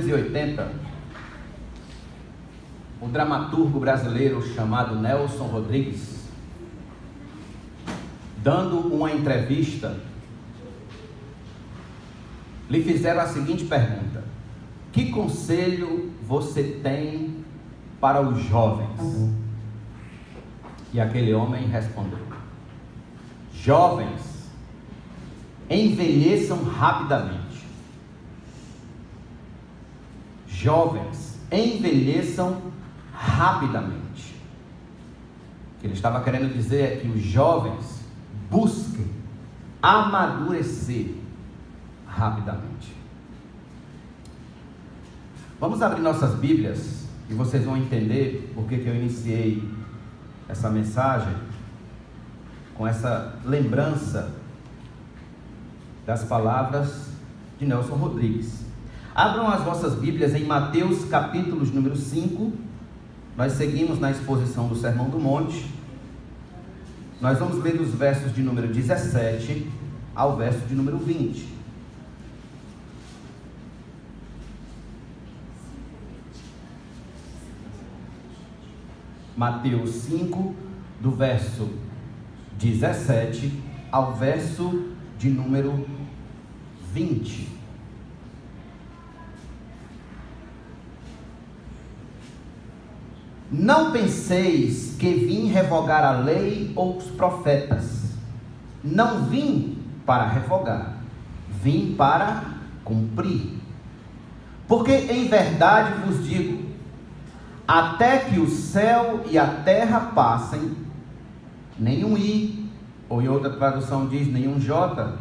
1980, o dramaturgo brasileiro chamado Nelson Rodrigues, dando uma entrevista, lhe fizeram a seguinte pergunta: que conselho você tem para os jovens? E aquele homem respondeu: jovens, envelheçam rapidamente. Jovens, envelheçam rapidamente. O que ele estava querendo dizer é que os jovens busquem amadurecer rapidamente. Vamos abrir nossas Bíblias e vocês vão entender por que eu iniciei essa mensagem com essa lembrança das palavras de Nelson Rodrigues. Abram as vossas Bíblias em Mateus capítulo número 5. Nós seguimos na exposição do Sermão do Monte. Nós vamos ler dos versos de número 17 ao verso de número 20. Mateus 5, do verso 17 ao verso de número 20. Não penseis que vim revogar a lei ou os profetas. Não vim para revogar, vim para cumprir. Porque em verdade vos digo, até que o céu e a terra passem, nenhum i, ou em outra tradução diz nenhum j,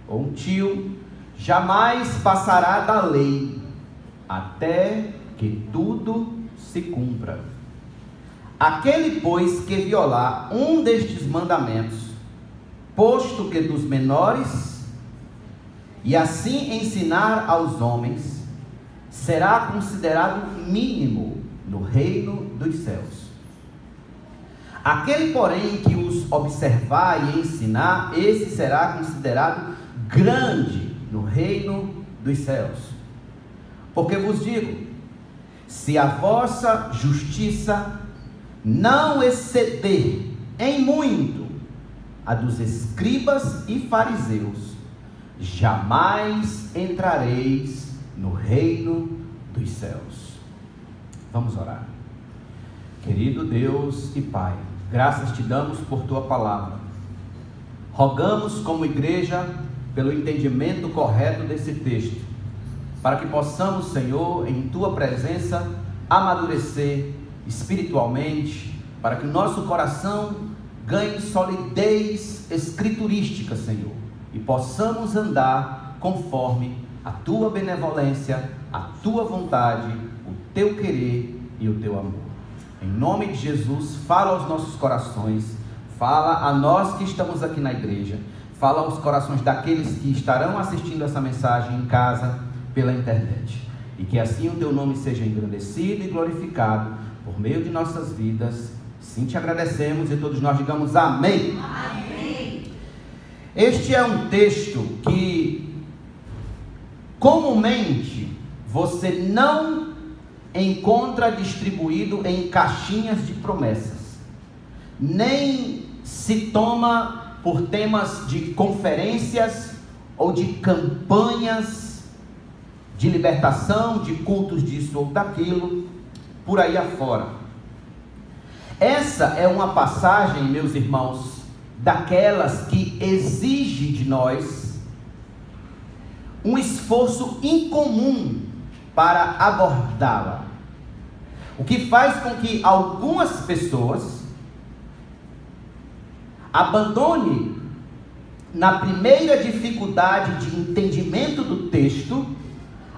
ou um tio, jamais passará da lei, até que tudo se cumpra. Aquele, pois, que violar um destes mandamentos, posto que dos menores, e assim ensinar aos homens, será considerado mínimo no reino dos céus. Aquele, porém, que os observar e ensinar, esse será considerado grande no reino dos céus. Porque vos digo, se a vossa justiça não exceder em muito a dos escribas e fariseus, jamais entrareis no reino dos céus. Vamos orar. Querido Deus e Pai, graças te damos por tua palavra. Rogamos como igreja pelo entendimento correto desse texto, para que possamos, Senhor, em tua presença, amadurecer espiritualmente, para que o nosso coração ganhe solidez escriturística, Senhor, e possamos andar conforme a tua benevolência, a tua vontade, o teu querer e o teu amor. Em nome de Jesus, fala aos nossos corações, fala a nós que estamos aqui na igreja, fala aos corações daqueles que estarão assistindo essa mensagem em casa, pela internet, e que assim o teu nome seja engrandecido e glorificado por meio de nossas vidas. Sim, te agradecemos e todos nós digamos amém. Amém. Este é um texto que comumente você não encontra distribuído em caixinhas de promessas, nem se toma por temas de conferências ou de campanhas de libertação, de cultos disso ou daquilo, por aí afora. Essa é uma passagem, meus irmãos, daquelas que exige de nós um esforço incomum para abordá-la, o que faz com que algumas pessoas abandonem na primeira dificuldade de entendimento do texto,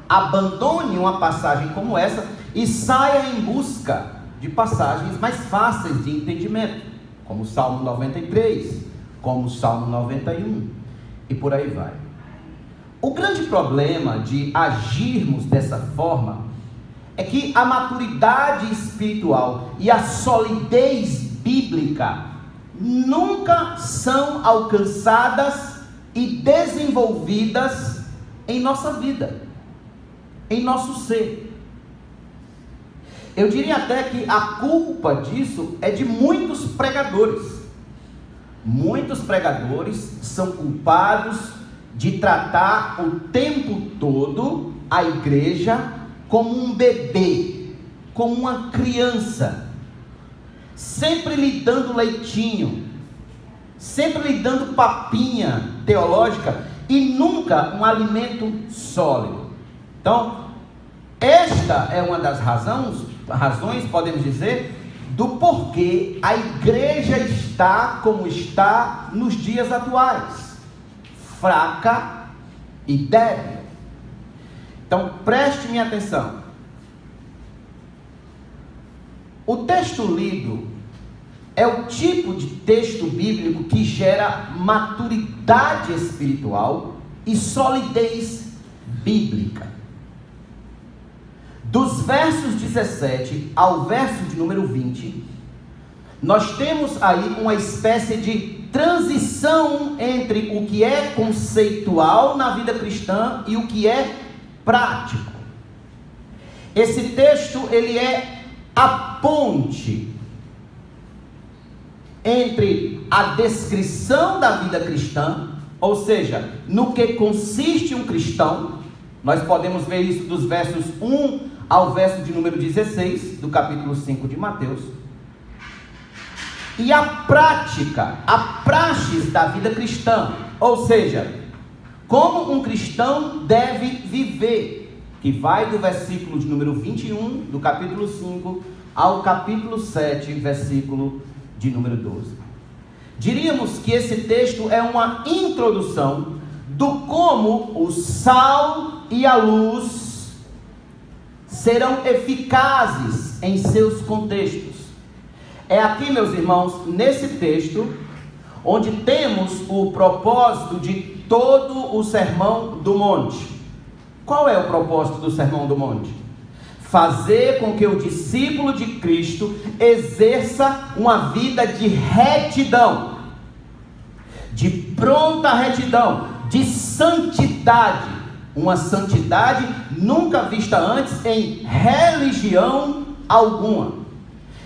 abandone uma passagem como essa e saia em busca de passagens mais fáceis de entendimento, como o Salmo 93, como o Salmo 91, e por aí vai. O grande problema de agirmos dessa forma é que a maturidade espiritual e a solidez bíblica nunca são alcançadas e desenvolvidas em nossa vida. em nosso ser. Eu diria até que a culpa disso é de muitos pregadores. Muitos pregadores são culpados de tratar o tempo todo a igreja como um bebê, como uma criança, sempre lhe dando leitinho, sempre lhe dando papinha teológica e nunca um alimento sólido. Então, esta é uma das razões, podemos dizer, do porquê a igreja está como está nos dias atuais, fraca e débil. Então, preste minha atenção. O texto lido é o tipo de texto bíblico que gera maturidade espiritual e solidez bíblica. Dos versos 17 ao verso de número 20, nós temos aí uma espécie de transição entre o que é conceitual na vida cristã e o que é prático. Esse texto, ele é a ponte entre a descrição da vida cristã, ou seja, no que consiste um cristão. Nós podemos ver isso dos versos 1 ao verso de número 16, do capítulo 5 de Mateus. E a prática, a praxis da vida cristã, ou seja, como um cristão deve viver, que vai do versículo de número 21, do capítulo 5, ao capítulo 7, versículo de número 12. Diríamos que esse texto é uma introdução do como o sal e a luz serão eficazes em seus contextos. É aqui, meus irmãos, nesse texto, onde temos o propósito de todo o Sermão do Monte. Qual é o propósito do Sermão do Monte? Fazer com que o discípulo de Cristo exerça uma vida de retidão, de pronta retidão, de santidade, uma santidade nunca vista antes em religião alguma.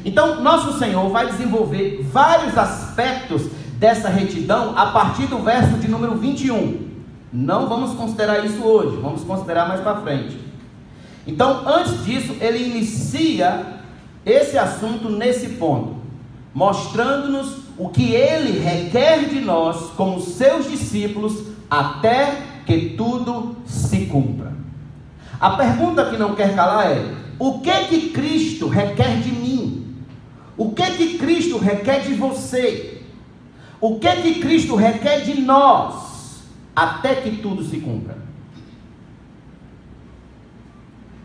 Então, nosso Senhor vai desenvolver vários aspectos dessa retidão a partir do verso de número 21. Não vamos considerar isso hoje, vamos considerar mais para frente. Então, antes disso, ele inicia esse assunto nesse ponto, mostrando-nos o que ele requer de nós, como seus discípulos, até que tudo se cumpra. A pergunta que não quer calar é: o que Cristo requer de mim? O que Cristo requer de você? O que Cristo requer de nós, até que tudo se cumpra?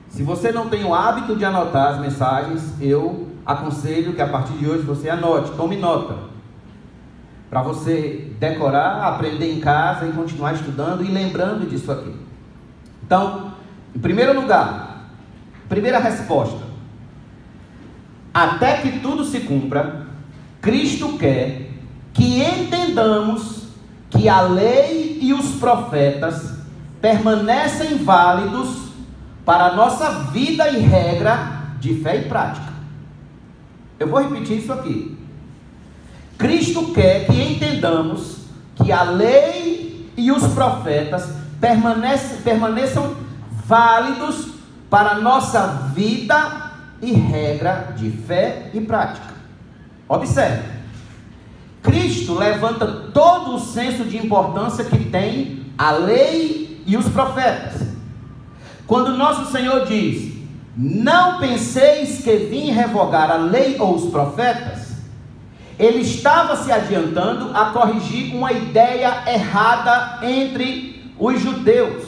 Se você não tem o hábito de anotar as mensagens, eu aconselho que a partir de hoje você anote, tome nota, para você decorar, aprender em casa e continuar estudando e lembrando disso aqui. Então, em primeiro lugar, primeira resposta: até que tudo se cumpra, Cristo quer que entendamos que a lei e os profetas permanecem válidos para a nossa vida e regra de fé e prática. Eu vou repetir isso aqui. Cristo quer que entendamos que a lei e os profetas permaneçam válidos para a nossa vida e regra de fé e prática. Observe, Cristo levanta todo o senso de importância que tem a lei e os profetas. Quando nosso Senhor diz: não penseis que vim revogar a lei ou os profetas, ele estava se adiantando a corrigir uma ideia errada entre os judeus,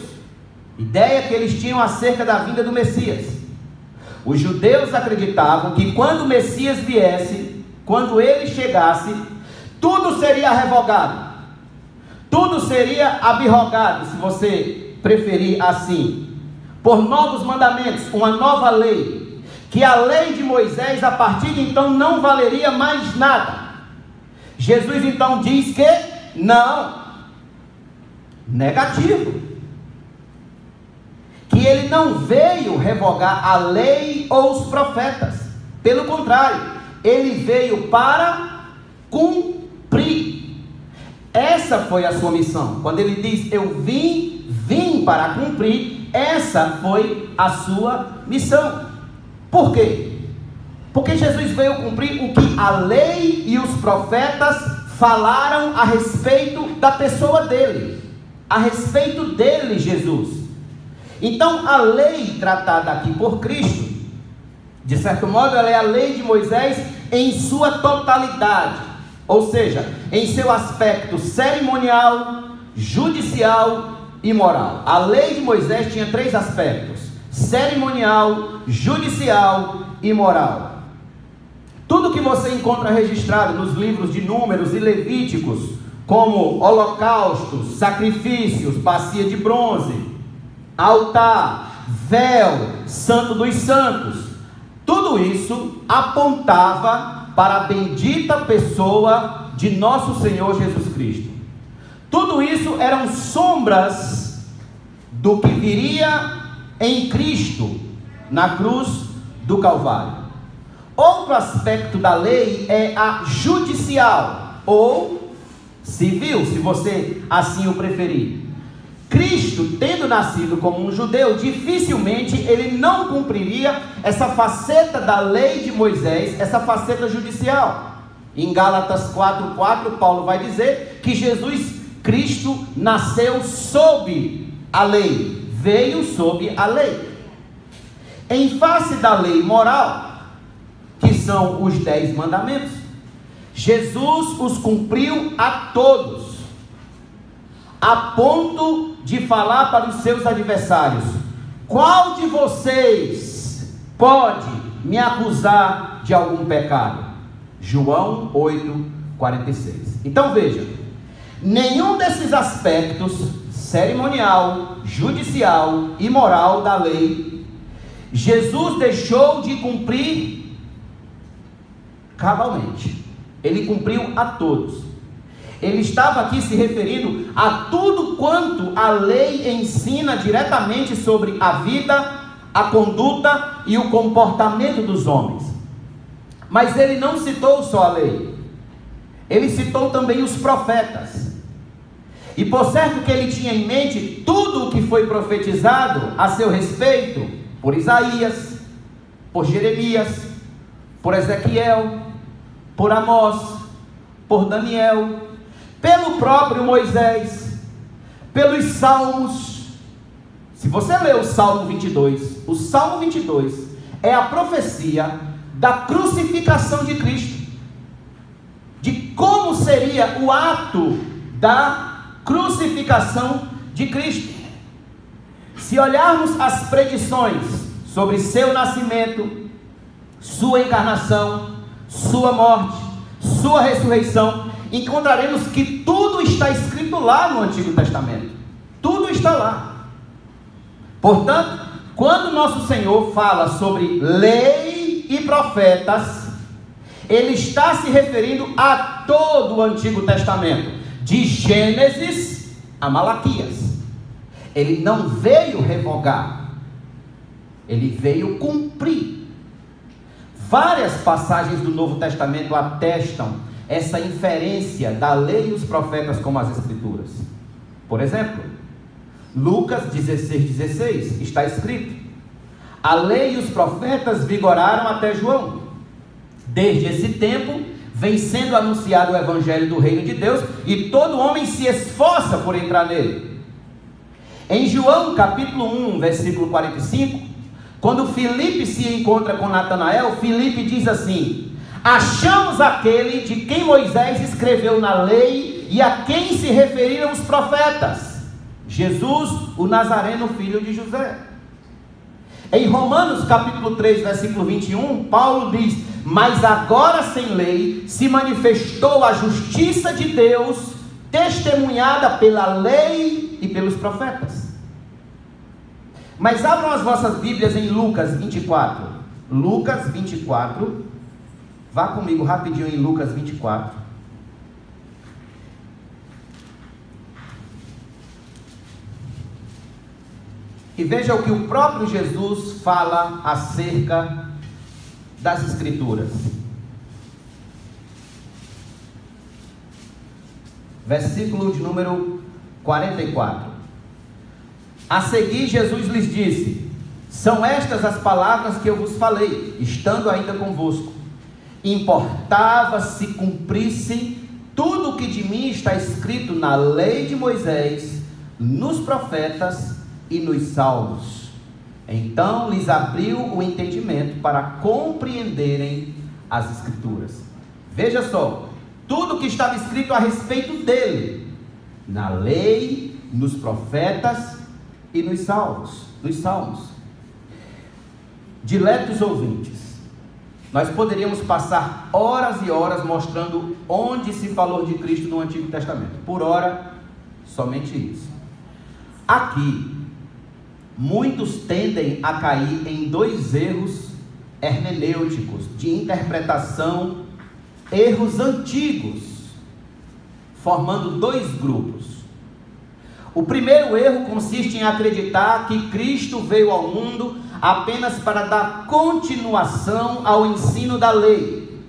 ideia que eles tinham acerca da vinda do Messias. Os judeus acreditavam que quando o Messias viesse, quando ele chegasse, tudo seria revogado, tudo seria abrogado, se você preferir assim, por novos mandamentos, uma nova lei, que a lei de Moisés a partir de então não valeria mais nada. Jesus então diz que não, negativo, que ele não veio revogar a lei ou os profetas. Pelo contrário, ele veio para cumprir. Essa foi a sua missão. Quando ele diz, eu vim para cumprir, essa foi a sua missão. Por quê? Porque Jesus veio cumprir o que a lei e os profetas falaram a respeito da pessoa dele. A respeito dele, Jesus. Então, a lei tratada aqui por Cristo, de certo modo, ela é a lei de Moisés em sua totalidade. Ou seja, em seu aspecto cerimonial, judicial e moral. A lei de Moisés tinha 3 aspectos: cerimonial, judicial e moral. Tudo que você encontra registrado nos livros de Números e Levíticos, como holocaustos, sacrifícios, bacia de bronze, altar, véu, santo dos santos, tudo isso apontava para a bendita pessoa de nosso Senhor Jesus Cristo. Tudo isso eram sombras do que viria em Cristo na cruz do Calvário. Outro aspecto da lei é a judicial ou civil, se você assim o preferir. Cristo, tendo nascido como um judeu, dificilmente ele não cumpriria essa faceta da lei de Moisés, essa faceta judicial. Em Gálatas 4:4, Paulo vai dizer que Jesus Cristo nasceu sob a lei, veio sob a lei. Em face da lei moral, que são os 10 mandamentos, Jesus os cumpriu a todos, a ponto de falar para os seus adversários: qual de vocês pode me acusar de algum pecado? João 8:46. Então veja, nenhum desses aspectos cerimonial, judicial e moral da lei Jesus deixou de cumprir cabalmente. Ele cumpriu a todos. Ele estava aqui se referindo a tudo quanto a lei ensina diretamente sobre a vida, a conduta e o comportamento dos homens. Mas ele não citou só a lei, ele citou também os profetas. E por certo que ele tinha em mente tudo o que foi profetizado a seu respeito por Isaías, por Jeremias, por Ezequiel, por Amós, por Daniel, pelo próprio Moisés, pelos Salmos. Se você ler o Salmo 22, o Salmo 22 é a profecia da crucificação de Cristo, de como seria o ato da crucificação de Cristo. Se olharmos as predições sobre seu nascimento, sua encarnação, sua morte, sua ressurreição, encontraremos que tudo está escrito lá no Antigo Testamento. Tudo está lá. Portanto, quando nosso Senhor fala sobre lei e profetas, ele está se referindo a todo o Antigo Testamento, de Gênesis a Malaquias. Ele não veio revogar, ele veio cumprir. Várias passagens do Novo Testamento atestam essa inferência da lei e os profetas como as Escrituras. Por exemplo, Lucas 16:16 está escrito: a lei e os profetas vigoraram até João. Desde esse tempo vem sendo anunciado o evangelho do reino de Deus, e todo homem se esforça por entrar nele. Em João capítulo 1, versículo 45, quando Filipe se encontra com Natanael, Filipe diz assim: achamos aquele de quem Moisés escreveu na lei e a quem se referiram os profetas, Jesus, o Nazareno, filho de José. Em Romanos capítulo 3, versículo 21, Paulo diz: mas agora sem lei se manifestou a justiça de Deus, testemunhada pela lei e pelos profetas. Mas abram as vossas Bíblias em Lucas 24. Lucas 24. Vá comigo rapidinho em Lucas 24. E veja o que o próprio Jesus fala acerca das Escrituras. Versículo de número 44. A seguir, Jesus lhes disse: são estas as palavras que eu vos falei, estando ainda convosco. Importava se cumprisse tudo o que de mim está escrito na lei de Moisés, nos profetas e nos salmos. Então lhes abriu o entendimento para compreenderem as Escrituras. Veja só, tudo o que estava escrito a respeito dele, na lei, nos profetas e nos salmos. Diletos ouvintes, nós poderíamos passar horas e horas mostrando onde se falou de Cristo no Antigo Testamento. Por hora, somente isso. Aqui, muitos tendem a cair em dois erros hermenêuticos, de interpretação, erros antigos, formando dois grupos. O primeiro erro consiste em acreditar que Cristo veio ao mundo apenas para dar continuação ao ensino da lei,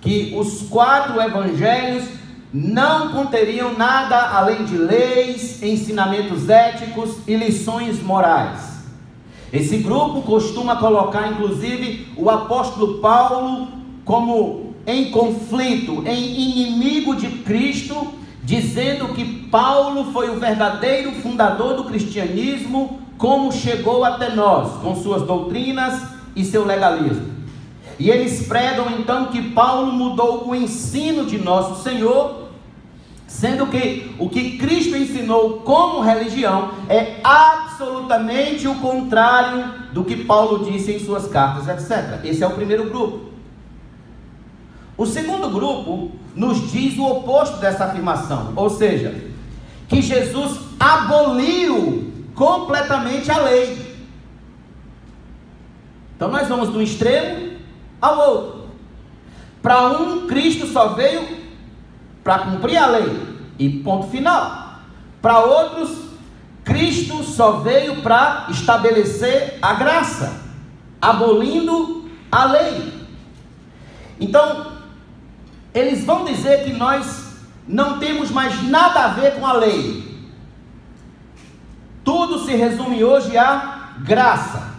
que os 4 evangelhos não conteriam nada além de leis, ensinamentos éticos e lições morais. Esse grupo costuma colocar inclusive o apóstolo Paulo como em conflito, em inimigo de Cristo, dizendo que Paulo foi o verdadeiro fundador do cristianismo, como chegou até nós, com suas doutrinas e seu legalismo. E eles pregam então que Paulo mudou o ensino de nosso Senhor, sendo que o que Cristo ensinou como religião é absolutamente o contrário do que Paulo disse em suas cartas, etc. Esse é o primeiro grupo. O segundo grupo nos diz o oposto dessa afirmação, ou seja, que Jesus aboliu completamente a lei. Então nós vamos de um extremo ao outro. Para um, Cristo só veio para cumprir a lei e ponto final. Para outros, Cristo só veio para estabelecer a graça, abolindo a lei. Então eles vão dizer que nós não temos mais nada a ver com a lei. Tudo se resume hoje à graça.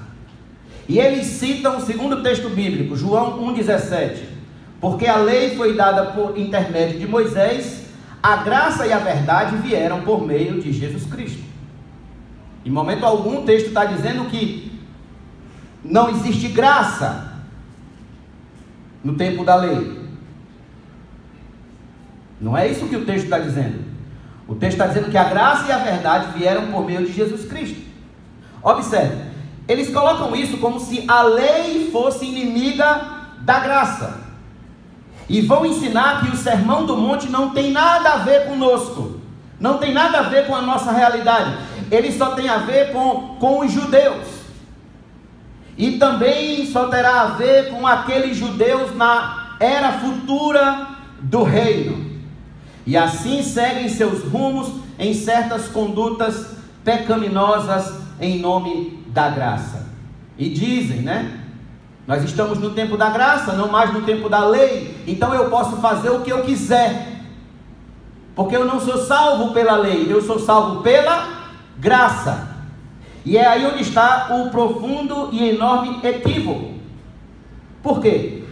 E eles citam o segundo texto bíblico, João 1,17. Porque a lei foi dada por intermédio de Moisés, a graça e a verdade vieram por meio de Jesus Cristo. Em momento algum o texto está dizendo que não existe graça no tempo da lei. Não é isso que o texto está dizendo. O texto está dizendo que a graça e a verdade vieram por meio de Jesus Cristo. Observe, eles colocam isso como se a lei fosse inimiga da graça. E vão ensinar que o Sermão do Monte não tem nada a ver conosco. Não tem nada a ver com a nossa realidade. Ele só tem a ver com os judeus. E também só terá a ver com aqueles judeus na era futura do reino. E assim seguem seus rumos em certas condutas pecaminosas em nome da graça. E dizem, né? Nós estamos no tempo da graça, não mais no tempo da lei. Então eu posso fazer o que eu quiser. Porque eu não sou salvo pela lei, eu sou salvo pela graça. E é aí onde está o profundo e enorme equívoco. Por quê?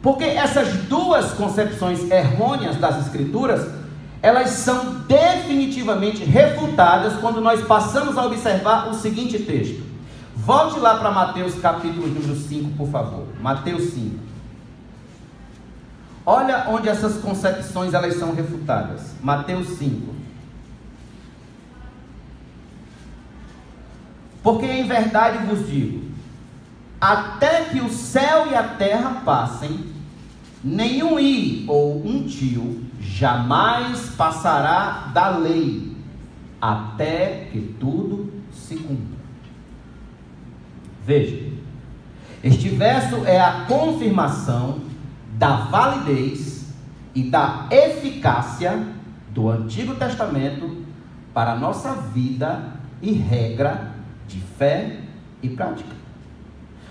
Porque essas duas concepções errôneas das Escrituras, elas são definitivamente refutadas quando nós passamos a observar o seguinte texto. Volte lá para Mateus capítulo número 5, por favor. Mateus 5. Olha onde essas concepções elas são refutadas. Mateus 5. Porque em verdade vos digo, até que o céu e a terra passem, nenhum i ou um tio jamais passará da lei, até que tudo se cumpra. Veja, este verso é a confirmação da validez e da eficácia do Antigo Testamento para a nossa vida e regra de fé e prática.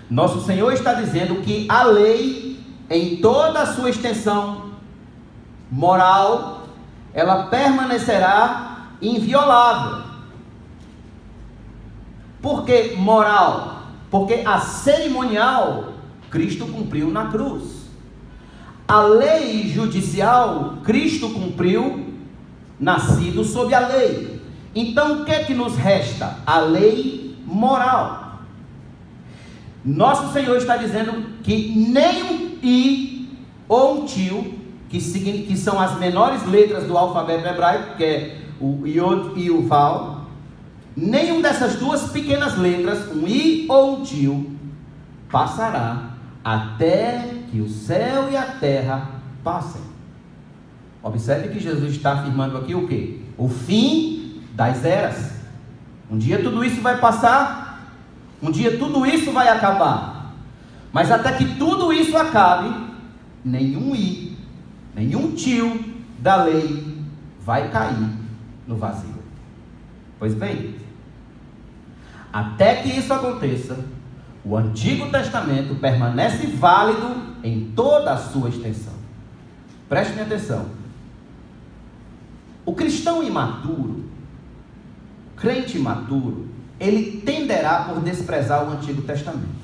Nosso Senhor está dizendo que a lei, em toda a sua extensão moral, ela permanecerá inviolável. Por que moral? Porque a cerimonial Cristo cumpriu na cruz. A lei judicial Cristo cumpriu, nascido sob a lei. Então o que é que nos resta? A lei moral. Nosso Senhor está dizendo que nem um i ou um tio, que são as menores letras do alfabeto hebraico, que é o iod e o val, nenhum dessas duas pequenas letras, um i ou um tio, passará até que o céu e a terra passem. Observe que Jesus está afirmando aqui o quê? O fim das eras. Um dia tudo isso vai passar, um dia tudo isso vai acabar, mas até que tudo isso acabe, nenhum i, nenhum tio da lei vai cair no vazio. Pois bem, até que isso aconteça, o Antigo Testamento permanece válido em toda a sua extensão. Prestem atenção. O cristão imaturo, crente imaturo, ele tenderá por desprezar o Antigo Testamento,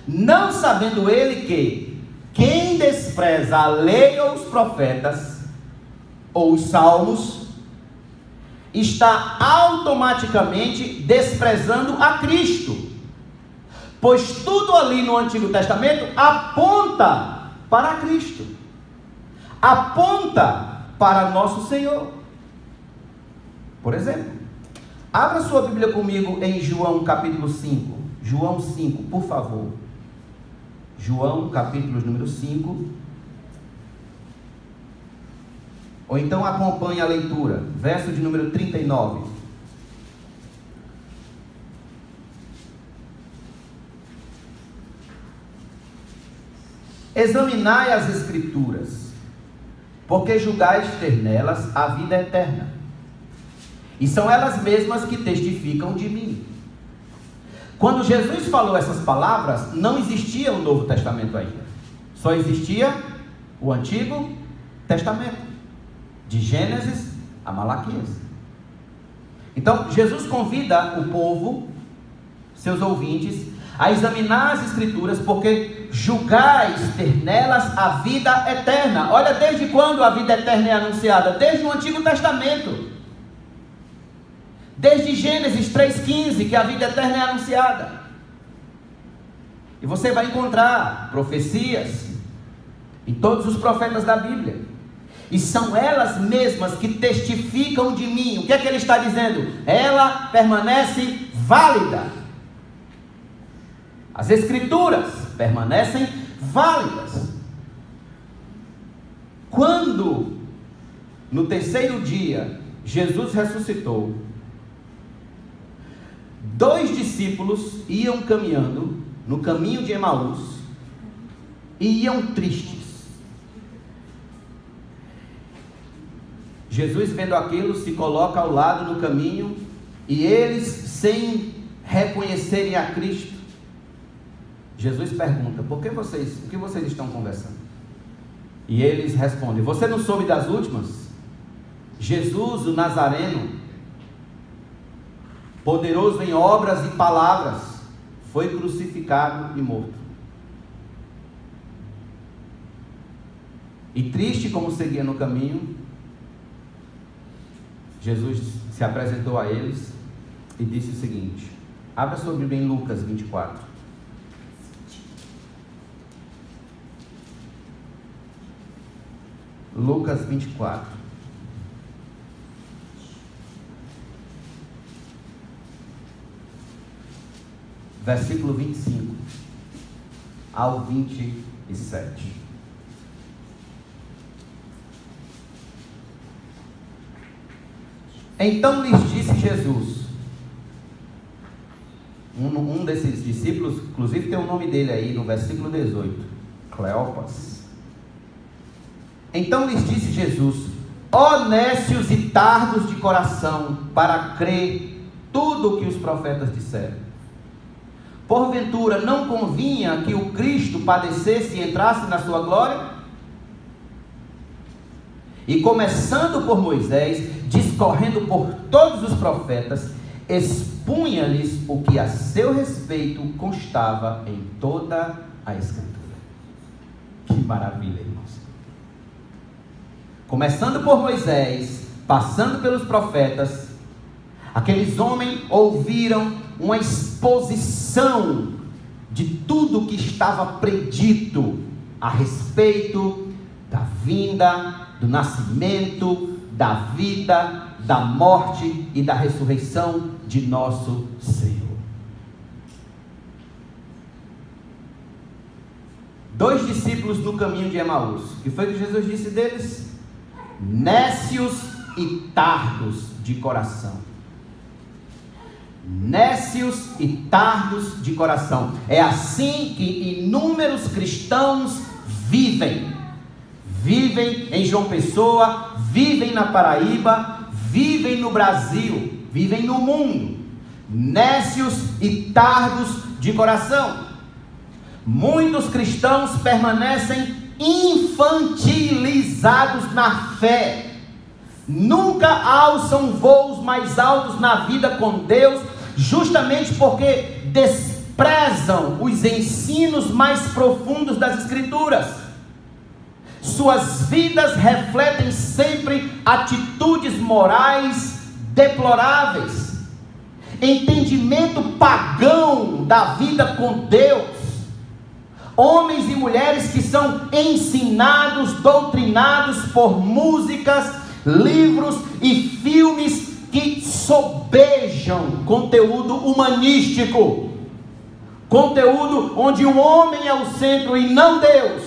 não sabendo ele que quem despreza a lei ou os profetas ou os salmos está automaticamente desprezando a Cristo, pois tudo ali no Antigo Testamento aponta para Cristo, aponta para nosso Senhor. Por exemplo, abra sua Bíblia comigo em João capítulo 5, João 5, por favor. João capítulo número 5, ou então acompanhe a leitura, verso de número 39. Examinai as Escrituras, porque julgais ter nelas a vida eterna, e são elas mesmas que testificam de mim. Quando Jesus falou essas palavras, não existia o Novo Testamento ainda, só existia o Antigo Testamento, de Gênesis a Malaquias. Então Jesus convida o povo, seus ouvintes, a examinar as Escrituras, porque julgais ter nelas a vida eterna. Olha, desde quando a vida eterna é anunciada? Desde o Antigo Testamento, desde Gênesis 3,15, que a vida eterna é anunciada. E você vai encontrar profecias em todos os profetas da Bíblia, e são elas mesmas que testificam de mim. O que é que ele está dizendo? Ela permanece válida. As Escrituras permanecem válidas. Quando no terceiro dia Jesus ressuscitou, 2 discípulos iam caminhando no caminho de Emaús e iam tristes. Jesus, vendo aquilo, se coloca ao lado no caminho, e eles, sem reconhecerem a Cristo, Jesus pergunta: o que vocês estão conversando? E eles respondem: você não soube das últimas? Jesus, o Nazareno, poderoso em obras e palavras, foi crucificado e morto. E triste como seguia no caminho, Jesus se apresentou a eles e disse o seguinte: abra sua Bíblia em Lucas 24. Lucas 24. Versículo 25 ao 27. Então lhes disse Jesus, um desses discípulos, inclusive tem o nome dele aí no versículo 18, Cleopas. Então lhes disse Jesus: ó nécios e tardos de coração, para crer tudo o que os profetas disseram. Porventura não convinha que o Cristo padecesse e entrasse na sua glória? E começando por Moisés, discorrendo por todos os profetas, expunha-lhes o que a seu respeito constava em toda a Escritura. Que maravilha, irmãos! Começando por Moisés, passando pelos profetas, aqueles homens ouviram uma exposição de tudo que estava predito a respeito da vinda, do nascimento, da vida, da morte e da ressurreição de nosso Senhor. 2 discípulos no caminho de Emaús, que foi o que Jesus disse deles? Nécios e tardos de coração. Nécios e tardos de coração. É assim que inúmeros cristãos vivem. Vivem em João Pessoa, vivem na Paraíba, vivem no Brasil, vivem no mundo. Nécios e tardos de coração. Muitos cristãos permanecem infantilizados na fé. Nunca alçam voos mais altos na vida com Deus, justamente porque desprezam os ensinos mais profundos das Escrituras. Suas vidas refletem sempre atitudes morais deploráveis, entendimento pagão da vida com Deus. Homens e mulheres que são ensinados, doutrinados por músicas, livros e filmes que sobejam conteúdo humanístico, conteúdo onde o homem é o centro e não Deus,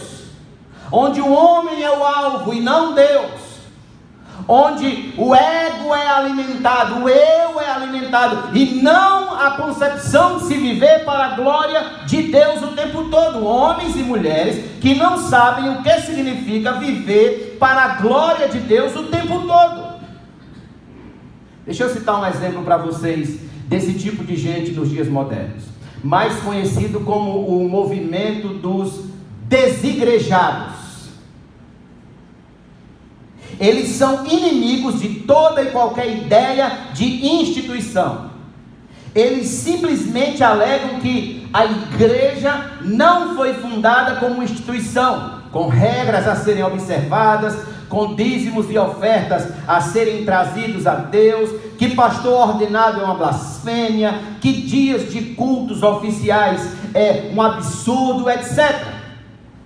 onde o homem é o alvo e não Deus, onde o ego é alimentado, o eu é alimentado, e não a concepção de se viver para a glória de Deus o tempo todo. Homens e mulheres que não sabem o que significa viver para a glória de Deus o tempo todo. Deixa eu citar um exemplo para vocês desse tipo de gente nos dias modernos, mais conhecido como o movimento dos desigrejados. Eles são inimigos de toda e qualquer ideia de instituição. Eles simplesmente alegam que a igreja não foi fundada como instituição, com regras a serem observadas, com dízimos e ofertas a serem trazidos a Deus, que pastor ordenado é uma blasfêmia, que dias de cultos oficiais é um absurdo, etc.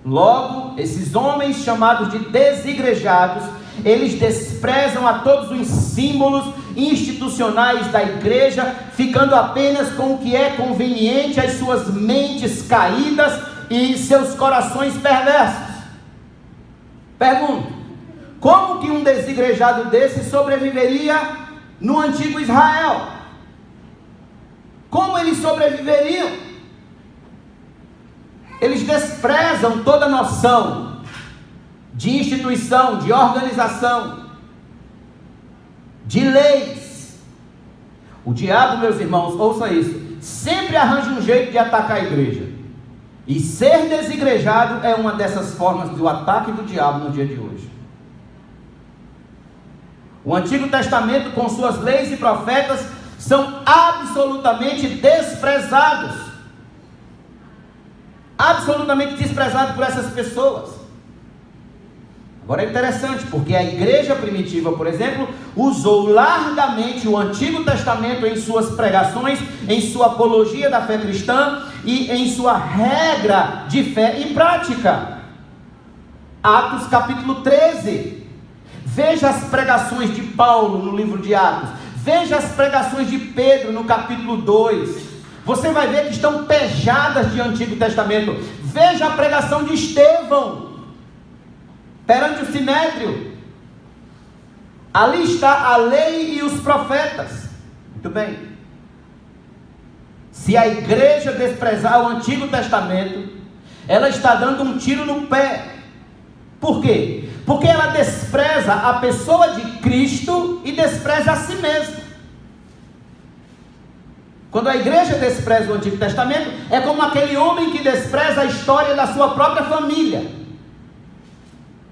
Logo, esses homens chamados de desigrejados, eles desprezam a todos os símbolos institucionais da igreja, ficando apenas com o que é conveniente às suas mentes caídas e seus corações perversos. Pergunto: como que um desigrejado desse sobreviveria no antigo Israel? Como eles sobreviveriam? Eles desprezam toda noção de instituição, de organização, de leis. O diabo, meus irmãos, ouça isso, sempre arranja um jeito de atacar a igreja. E ser desigrejado é uma dessas formas do ataque do diabo no dia de hoje. O Antigo Testamento, com suas leis e profetas, são absolutamente desprezados. Absolutamente desprezados por essas pessoas. Agora é interessante, porque a igreja primitiva, por exemplo, usou largamente o Antigo Testamento em suas pregações, em sua apologia da fé cristã e em sua regra de fé e prática. Atos capítulo 13. Veja as pregações de Paulo no livro de Atos. Veja as pregações de Pedro no capítulo 2. Você vai ver que estão pejadas de Antigo Testamento. Veja a pregação de Estevão perante o Sinédrio. Ali está a lei e os profetas. Muito bem. Se a igreja desprezar o Antigo Testamento, ela está dando um tiro no pé, Por quê? Porque ela despreza a pessoa de Cristo e despreza a si mesma. Quando a igreja despreza o Antigo Testamento, é como aquele homem que despreza a história da sua própria família,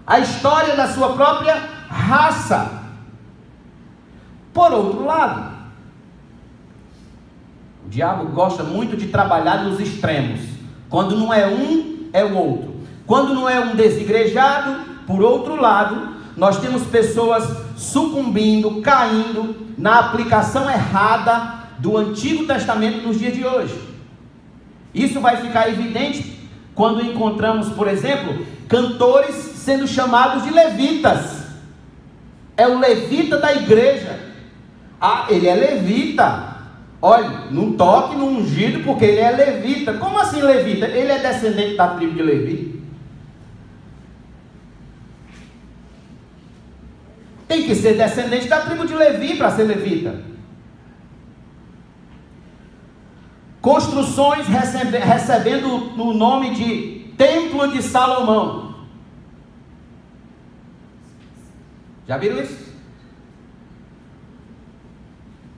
a história da sua própria raça. Por outro lado, o diabo gosta muito de trabalhar nos extremos. Quando não é um, é o outro. Quando não é um desigrejado, por outro lado, nós temos pessoas sucumbindo, caindo na aplicação errada do Antigo Testamento nos dias de hoje. Isso vai ficar evidente quando encontramos, por exemplo, cantores sendo chamados de levitas. É o levita da igreja. Ah, ele é levita. Olha, não toque no ungido porque ele é levita. Como assim levita? Ele é descendente da tribo de Levi. Tem que ser descendente da tribo de Levi para ser levita. Construções recebendo o nome de Templo de Salomão. Já viram isso?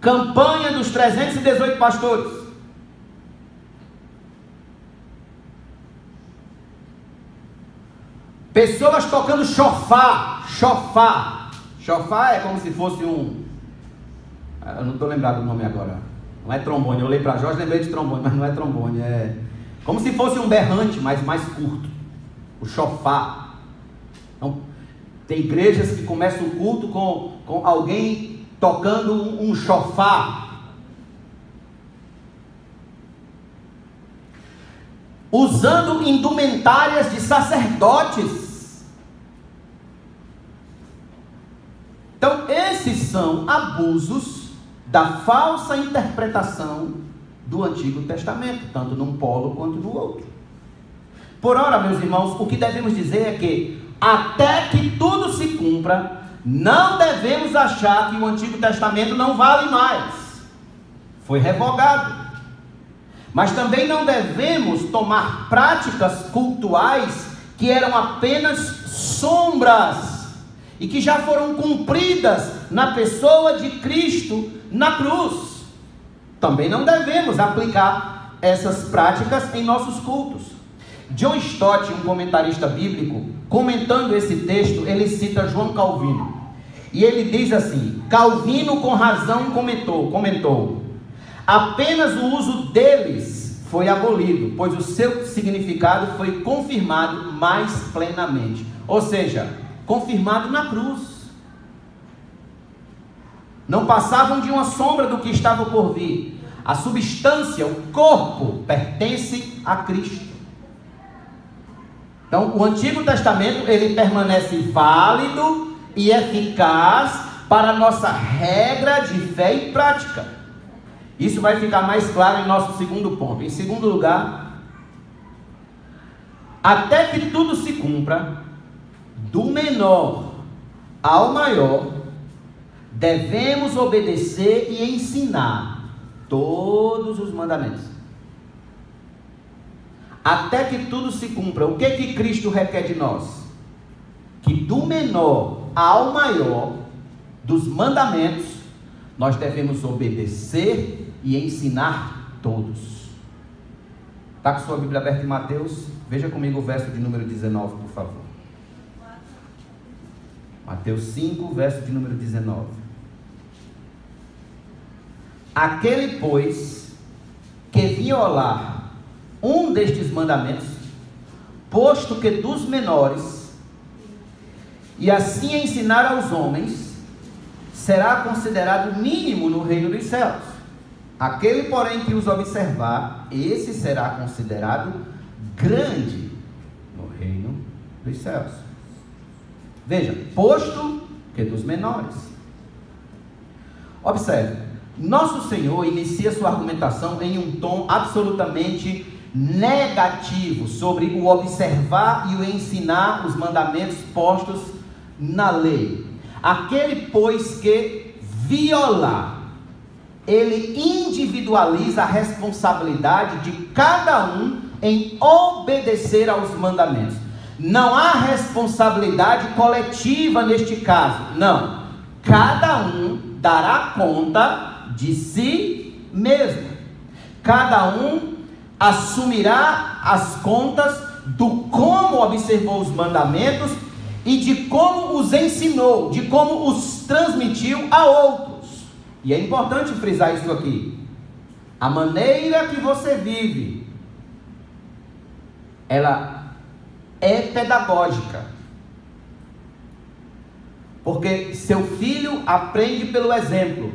Campanha dos 318 pastores. Pessoas tocando chofar. Chofar é como se fosse um... Eu não estou lembrado do nome agora. Não é trombone. Eu olhei para Jorge e lembrei de trombone, mas não é trombone. É como se fosse um berrante, mas mais curto. O chofar. Então, tem igrejas que começam o culto com alguém tocando um chofar. Usando indumentárias de sacerdotes. Então, esses são abusos da falsa interpretação do Antigo Testamento, tanto num polo quanto no outro. Por ora, meus irmãos, o que devemos dizer é que, até que tudo se cumpra, não devemos achar que o Antigo Testamento não vale mais. Foi revogado. Mas também não devemos tomar práticas cultuais que eram apenas sombras e que já foram cumpridas na pessoa de Cristo na cruz. Também não devemos aplicar essas práticas em nossos cultos. John Stott, um comentarista bíblico, comentando esse texto, ele cita João Calvino. E ele diz assim: Calvino com razão comentou: apenas o uso deles foi abolido, pois o seu significado foi confirmado mais plenamente. Ou seja, confirmado na cruz. Não passavam de uma sombra do que estava por vir. A substância, o corpo, pertence a Cristo. Então, o Antigo Testamento, ele permanece válido e eficaz para a nossa regra de fé e prática. Isso vai ficar mais claro em nosso segundo ponto. Em segundo lugar, até que tudo se cumpra, do menor ao maior, devemos obedecer e ensinar todos os mandamentos. Até que tudo se cumpra. O que Cristo requer de nós? Que do menor ao maior dos mandamentos, nós devemos obedecer e ensinar todos. Está com sua Bíblia aberta em Mateus? Veja comigo o verso de número 19, por favor. Mateus 5, verso de número 19. Aquele, pois, que violar um destes mandamentos, posto que dos menores, e assim ensinar aos homens, será considerado mínimo no reino dos céus. Aquele, porém, que os observar, esse será considerado grande no reino dos céus. Veja, posto que dos menores. Observe, nosso Senhor inicia sua argumentação em um tom absolutamente negativo sobre o observar e o ensinar os mandamentos postos na lei. Aquele, pois, que violar, ele individualiza a responsabilidade de cada um em obedecer aos mandamentos. não há responsabilidade coletiva neste caso. Não. Cada um dará conta de si mesmo. Cada um assumirá as contas do como observou os mandamentos e de como os ensinou, de como os transmitiu a outros. E é importante frisar isso aqui. A maneira que você vive, ela é pedagógica. Porque seu filho aprende pelo exemplo.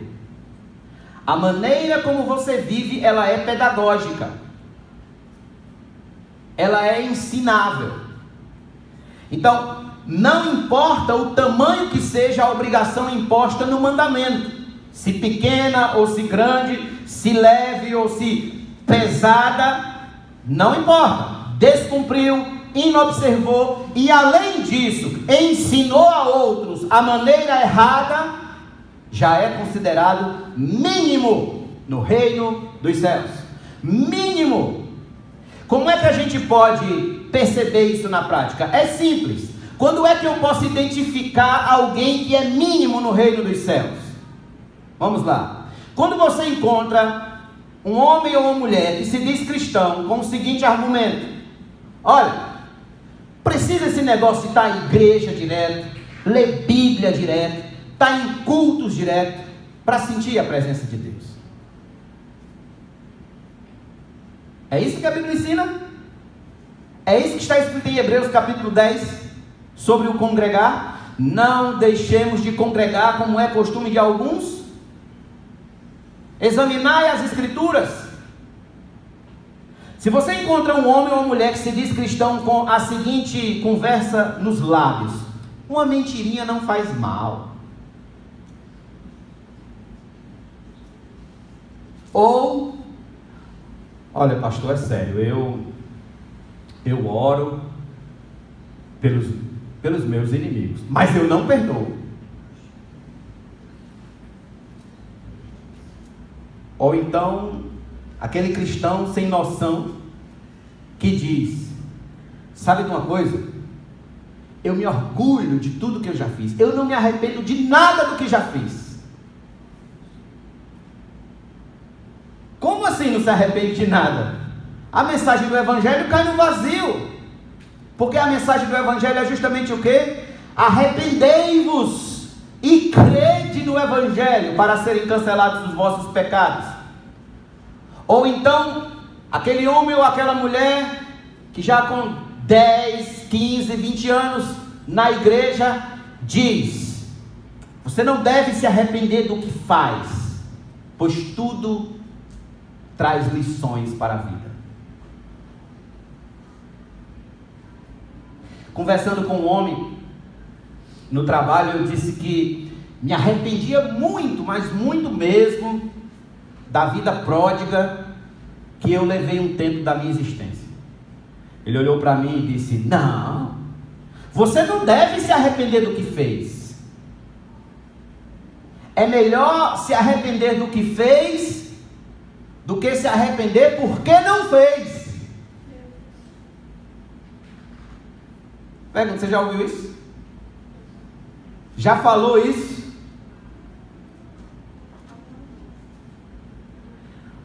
A maneira como você vive, ela é pedagógica. Ela é ensinável. Então, não importa o tamanho que seja a obrigação imposta no mandamento, se pequena ou se grande, se leve ou se pesada, não importa. Descumpriu, inobservou e, além disso, ensinou a outros a maneira errada, já é considerado mínimo no reino dos céus. Mínimo. Como é que a gente pode perceber isso na prática? É simples. Quando é que eu posso identificar alguém que é mínimo no reino dos céus? Vamos lá. Quando você encontra um homem ou uma mulher que se diz cristão com o seguinte argumento: olha, precisa esse negócio de estar em igreja direto, ler Bíblia direto, estar em cultos direto, para sentir a presença de Deus. É isso que a Bíblia ensina? É isso que está escrito em Hebreus capítulo 10, sobre o congregar? Não deixemos de congregar como é costume de alguns. Examinai as escrituras. Se você encontra um homem ou uma mulher que se diz cristão com a seguinte conversa nos lábios: uma mentirinha não faz mal. Ou, olha pastor, é sério, eu oro pelos meus inimigos, mas eu não perdoo. Ou então, aquele cristão sem noção que diz: sabe de uma coisa? Eu me orgulho de tudo que eu já fiz, eu não me arrependo de nada do que já fiz. Como assim não se arrepende de nada? A mensagem do Evangelho cai no vazio. Porque a mensagem do Evangelho é justamente o quê? Arrependei-vos e crede no Evangelho para serem cancelados os vossos pecados. Ou então, aquele homem ou aquela mulher que já com 10, 15, 20 anos na igreja diz: você não deve se arrepender do que faz, pois tudo traz lições para a vida. Conversando com um homem no trabalho, eu disse que me arrependia muito, mas muito mesmo, da vida pródiga que eu levei um tempo da minha existência. Ele olhou para mim e disse: não, você não deve se arrepender do que fez. É melhor se arrepender do que fez do que se arrepender porque não fez. Pergunta, você já ouviu isso? Já falou isso?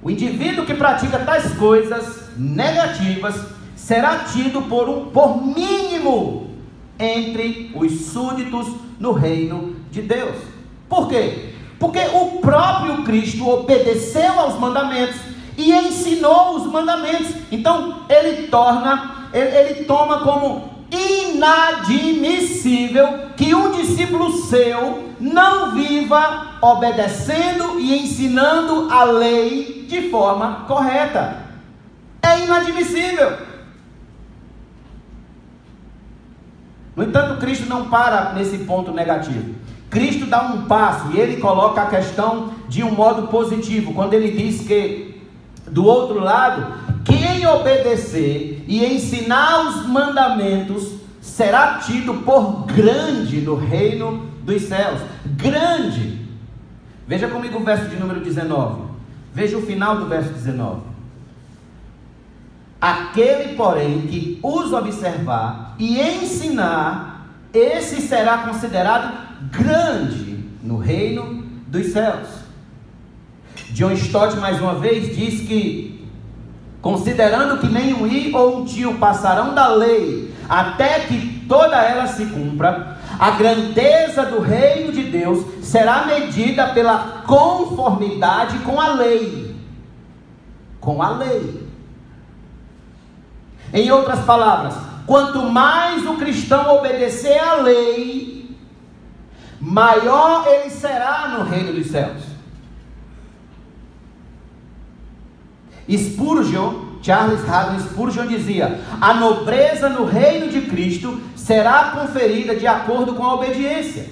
O indivíduo que pratica tais coisas negativas será tido por mínimo entre os súditos no reino de Deus. Por quê? Porque o próprio Cristo obedeceu aos mandamentos e ensinou os mandamentos. Então ele toma como inadmissível que um discípulo seu não viva obedecendo e ensinando a lei de forma correta. É inadmissível. No entanto, Cristo não para nesse ponto negativo. Cristo dá um passo e ele coloca a questão de um modo positivo, quando ele diz que, do outro lado, quem obedecer e ensinar os mandamentos será tido por grande no reino dos céus. Grande. Veja comigo o verso de número 19. Veja o final do verso 19. Aquele, porém, que os observar e ensinar, esse será considerado grande no reino dos céus. John Stott, mais uma vez, diz que, considerando que nem um i ou um tio passarão da lei, até que toda ela se cumpra, a grandeza do reino de Deus será medida pela conformidade com a lei. Com a lei. Em outras palavras, quanto mais o cristão obedecer à lei, maior ele será no reino dos céus. Charles Haddon Spurgeon dizia: a nobreza no reino de Cristo será conferida de acordo com a obediência.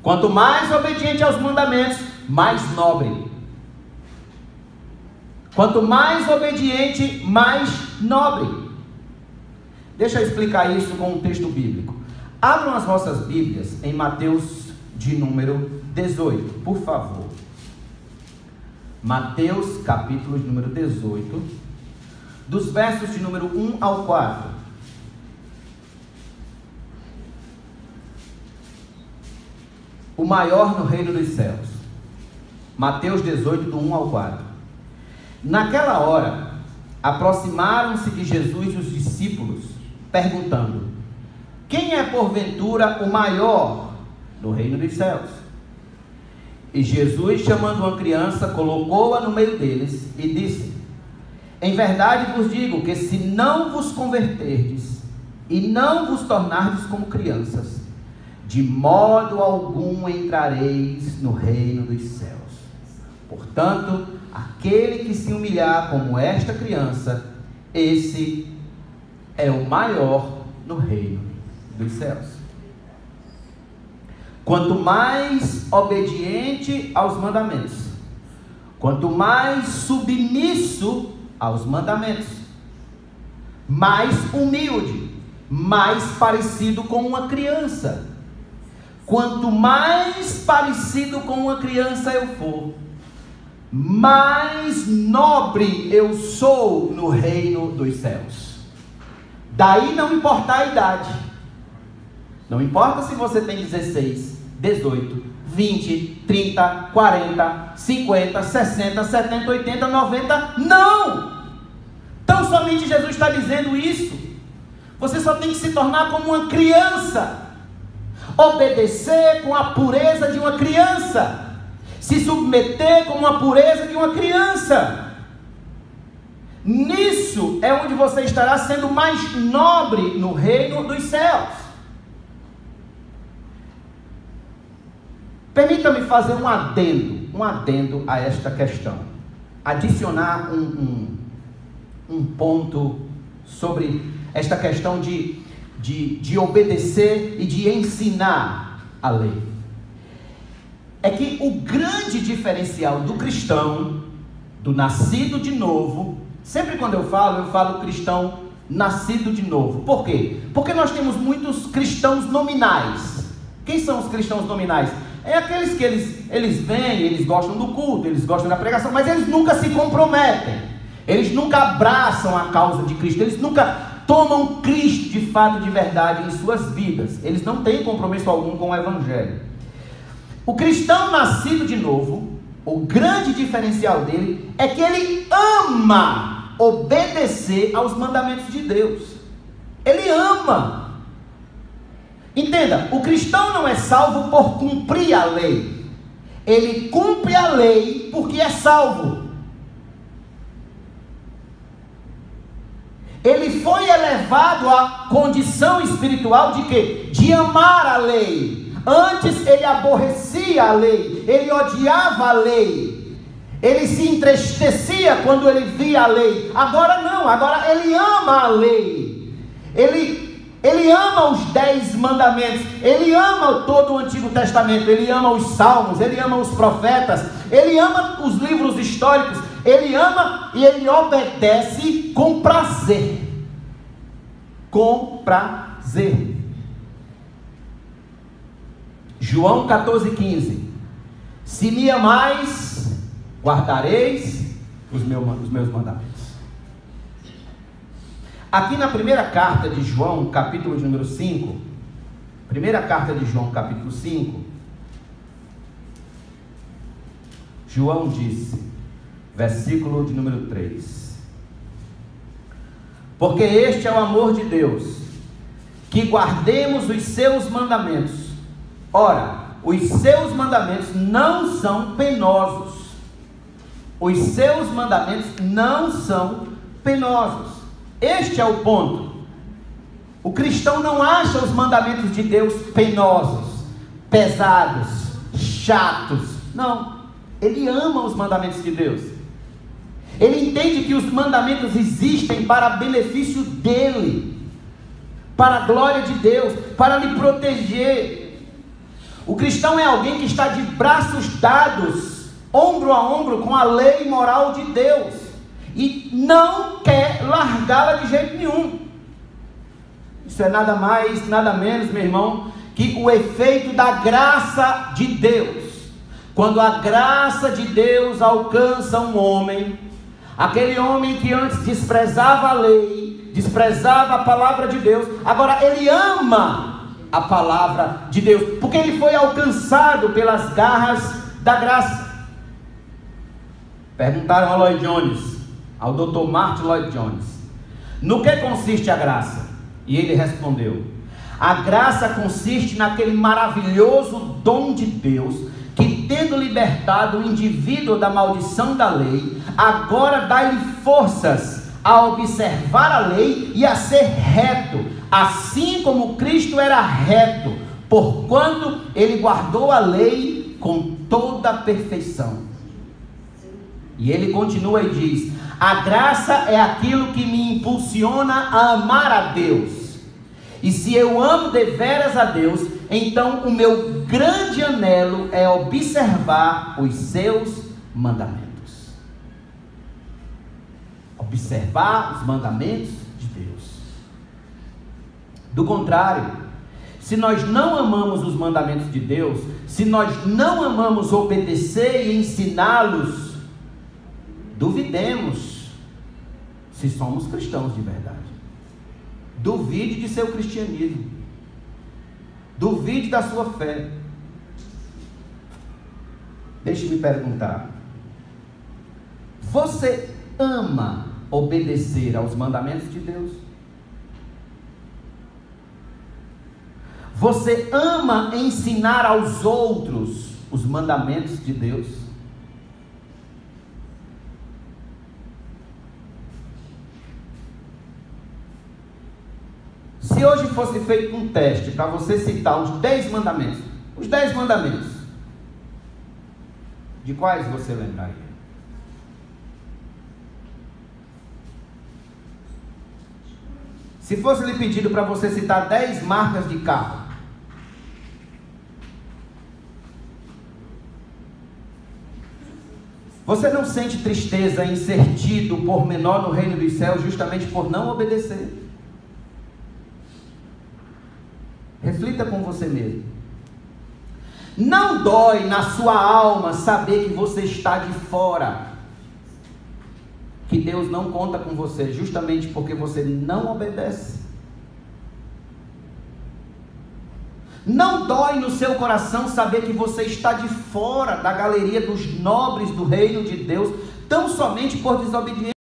Quanto mais obediente aos mandamentos, mais nobre. Quanto mais obediente, mais nobre. Deixa eu explicar isso com um texto bíblico. Abram as vossas Bíblias em Mateus de número 18, por favor. Mateus, capítulo de número 18, dos versos de número 1 ao 4. O maior no reino dos céus. Mateus 18, do 1 ao 4. Naquela hora, aproximaram-se de Jesus os discípulos, perguntando: quem é porventura o maior no reino dos céus? E Jesus, chamando uma criança, colocou-a no meio deles e disse: em verdade vos digo que se não vos converterdes e não vos tornardes como crianças, de modo algum entrareis no reino dos céus. Portanto, aquele que se humilhar como esta criança, esse é o maior no reino dos céus. Quanto mais obediente aos mandamentos, quanto mais submisso aos mandamentos, mais humilde, mais parecido com uma criança. Quanto mais parecido com uma criança eu for, mais nobre eu sou no reino dos céus. Daí não importa a idade. Não importa se você tem 16, 18, 20, 30, 40, 50, 60, 70, 80, 90, não! Tão somente Jesus está dizendo isso. Você só tem que se tornar como uma criança, obedecer com a pureza de uma criança, se submeter com a pureza de uma criança. Nisso é onde você estará sendo mais nobre no reino dos céus. Permita-me fazer um adendo a esta questão, adicionar um ponto sobre esta questão de obedecer e de ensinar a lei. É que o grande diferencial do cristão, do nascido de novo, sempre quando eu falo cristão nascido de novo. Por quê? Porque nós temos muitos cristãos nominais. Quem são os cristãos nominais? É aqueles que eles vêm, eles gostam do culto, eles gostam da pregação, mas eles nunca se comprometem, eles nunca abraçam a causa de Cristo, eles nunca tomam Cristo de fato, de verdade em suas vidas, eles não têm compromisso algum com o Evangelho. O cristão nascido de novo, o grande diferencial dele é que ele ama obedecer aos mandamentos de Deus. Ele ama. Entenda, o cristão não é salvo por cumprir a lei. Ele cumpre a lei porque é salvo. Ele foi elevado à condição espiritual de quê? De amar a lei. Antes ele aborrecia a lei, ele odiava a lei, ele se entristecia quando ele via a lei. Agora não, agora ele ama a lei. Ele ama os 10 mandamentos, ele ama todo o Antigo Testamento, ele ama os Salmos, ele ama os profetas, ele ama os livros históricos, ele ama e ele obedece com prazer. Com prazer. João 14,15. Se me amais, guardareis os meus mandamentos. Aqui na primeira carta de João, capítulo de número 5, primeira carta de João, capítulo 5, João disse, versículo de número 3: porque este é o amor de Deus, que guardemos os seus mandamentos. Ora, os seus mandamentos não são penosos. Os seus mandamentos não são penosos. Este é o ponto. O cristão não acha os mandamentos de Deus penosos, pesados, chatos. Não. Ele ama os mandamentos de Deus. Ele entende que os mandamentos existem para benefício dele, para a glória de Deus, para lhe proteger. O cristão é alguém que está de braços dados, ombro a ombro com a lei moral de Deus, e não quer largá-la de jeito nenhum. Isso é nada mais, nada menos, meu irmão, que o efeito da graça de Deus. Quando a graça de Deus alcança um homem, aquele homem que antes desprezava a lei, desprezava a palavra de Deus, agora ele ama a palavra de Deus, porque ele foi alcançado pelas garras da graça. Perguntaram a Lloyd Jones, ao Dr. Martin Lloyd Jones, no que consiste a graça? E ele respondeu: a graça consiste naquele maravilhoso dom de Deus, que tendo libertado o indivíduo da maldição da lei, agora dá-lhe forças a observar a lei e a ser reto, assim como Cristo era reto, porquanto ele guardou a lei com toda a perfeição. E ele continua e diz: a graça é aquilo que me impulsiona a amar a Deus. E se eu amo deveras a Deus, então o meu grande anelo é observar os seus mandamentos. Observar os mandamentos de Deus. Do contrário, se nós não amamos os mandamentos de Deus, se nós não amamos obedecer e ensiná-los, duvidemos se somos cristãos de verdade. Duvide de seu cristianismo. Duvide da sua fé. Deixe-me perguntar: você ama obedecer aos mandamentos de Deus? Você ama ensinar aos outros os mandamentos de Deus? Se hoje fosse feito um teste para você citar os 10 mandamentos, de quais você lembraria? Se fosse lhe pedido para você citar 10 marcas de carro, você não sente tristeza em ser tido por menor no reino dos céus justamente por não obedecer? Reflita com você mesmo. Não dói na sua alma saber que você está de fora, que Deus não conta com você justamente porque você não obedece? Não dói no seu coração saber que você está de fora da galeria dos nobres do reino de Deus, tão somente por desobediência?